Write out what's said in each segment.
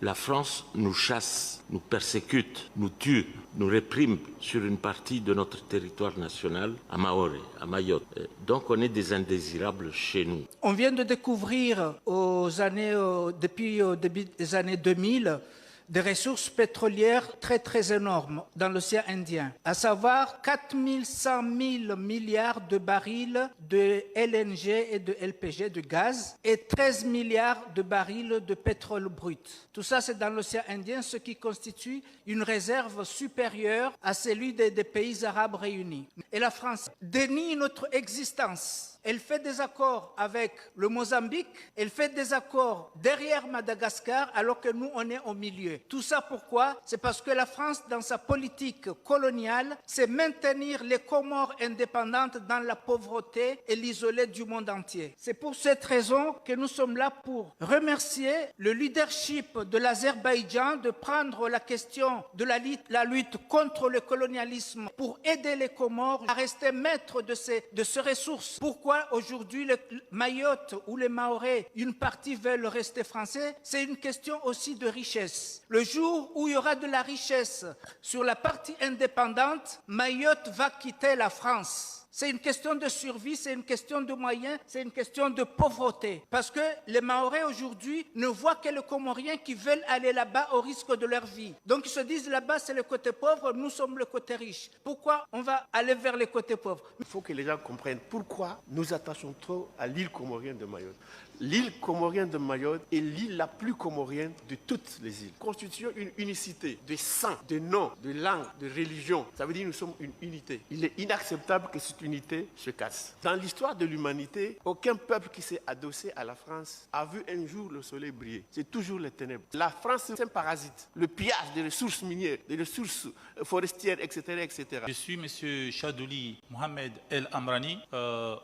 La France nous chasse, nous persécute, nous tue, nous réprime sur une partie de notre territoire national, à Mahorais, à Mayotte. Donc on est des indésirables chez nous. On vient de découvrir depuis le début des années 2000 des ressources pétrolières très énormes dans l'océan Indien, à savoir 4100 000 milliards de barils de LNG et de LPG, de gaz, et 13 milliards de barils de pétrole brut. Tout ça, c'est dans l'océan Indien, ce qui constitue une réserve supérieure à celle des pays arabes réunis. Et la France dénie notre existence. Elle fait des accords avec le Mozambique, elle fait des accords derrière Madagascar, alors que nous, on est au milieu. Tout ça pourquoi? C'est parce que la France, dans sa politique coloniale, c'est maintenir les Comores indépendantes dans la pauvreté et l'isoler du monde entier. C'est pour cette raison que nous sommes là pour remercier le leadership de l'Azerbaïdjan de prendre la question de la lutte contre le colonialisme pour aider les Comores à rester maîtres de ces ressources. Pourquoi aujourd'hui Mayotte ou les Mahorais, une partie veulent rester français? C'est une question aussi de richesse. Le jour où il y aura de la richesse sur la partie indépendante, Mayotte va quitter la France. C'est une question de survie, c'est une question de moyens, c'est une question de pauvreté. Parce que les Mahorais aujourd'hui ne voient que les Comoriens qui veulent aller là-bas au risque de leur vie. Donc ils se disent là-bas c'est le côté pauvre, nous sommes le côté riche. Pourquoi on va aller vers le côté pauvre? Il faut que les gens comprennent pourquoi nous attachons trop à l'île comorienne de Mayotte. L'île comorienne de Mayotte est l'île la plus comorienne de toutes les îles, constituant une unicité de sang, de nom, de langue, de religion. Ça veut dire que nous sommes une unité. Il est inacceptable que cette unité se casse. Dans l'histoire de l'humanité, aucun peuple qui s'est adossé à la France a vu un jour le soleil briller. C'est toujours les ténèbres. La France, c'est un parasite. Le pillage des ressources minières, des ressources forestières, etc. etc. Je suis M. Chadouli Mohamed El Amrani,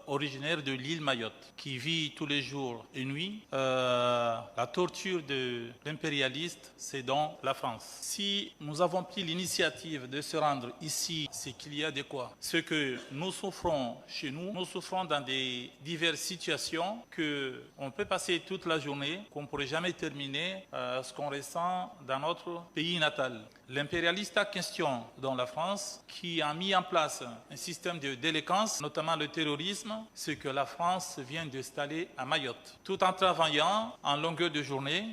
originaire de l'île Mayotte, qui vit tous les jours et nuit. La torture de l'impérialiste, c'est dans la France. Si nous avons pris l'initiative de se rendre ici, c'est qu'il y a de quoi. Ce que nous souffrons chez nous, nous souffrons dans des diverses situations qu'on peut passer toute la journée, qu'on ne pourrait jamais terminer ce qu'on ressent dans notre pays natal. L'impérialiste en question dans la France, qui a mis en place un système de délinquance, notamment le terrorisme, ce que la France vient d'installer à Mayotte. Tout en travaillant en longueur de journée,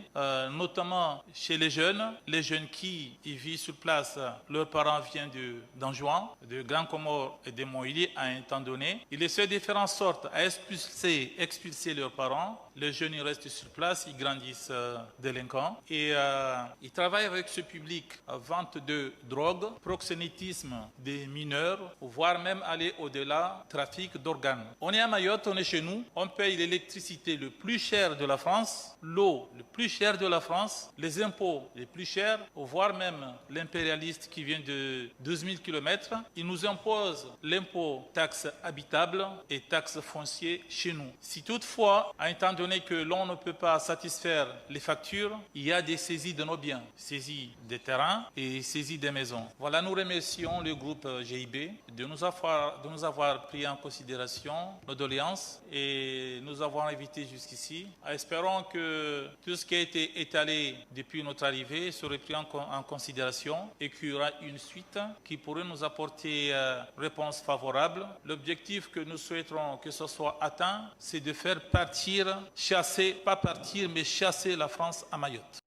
notamment chez les jeunes qui y vivent sur place, leurs parents viennent d'Anjouan, de Grand Comore et de Moïli à un temps donné. Ils essaient de faire en sorte à expulser leurs parents. Les jeunes ils restent sur place, ils grandissent délinquants et ils travaillent avec ce public, vente de drogue, proxénétisme des mineurs, voire même aller au-delà, trafic d'organes. On est à Mayotte, on est chez nous, on paye l'électricité le plus cher de la France, l'eau le plus cher de la France, les impôts les plus chers, voire même l'impérialiste qui vient de 12 000 km, il nous impose l'impôt taxe habitable et taxe foncière chez nous. Si toutefois, à un temps donné que l'on ne peut pas satisfaire les factures, il y a des saisies de nos biens, saisies des terrains et saisies des maisons. Voilà, nous remercions le groupe GIB de nous avoir pris en considération nos doléances et nous avoir invités jusqu'ici. Espérons que tout ce qui a été étalé depuis notre arrivée serait pris en considération et qu'il y aura une suite qui pourrait nous apporter réponse favorable. L'objectif que nous souhaiterons que ce soit atteint, c'est de faire chasser la France à Mayotte.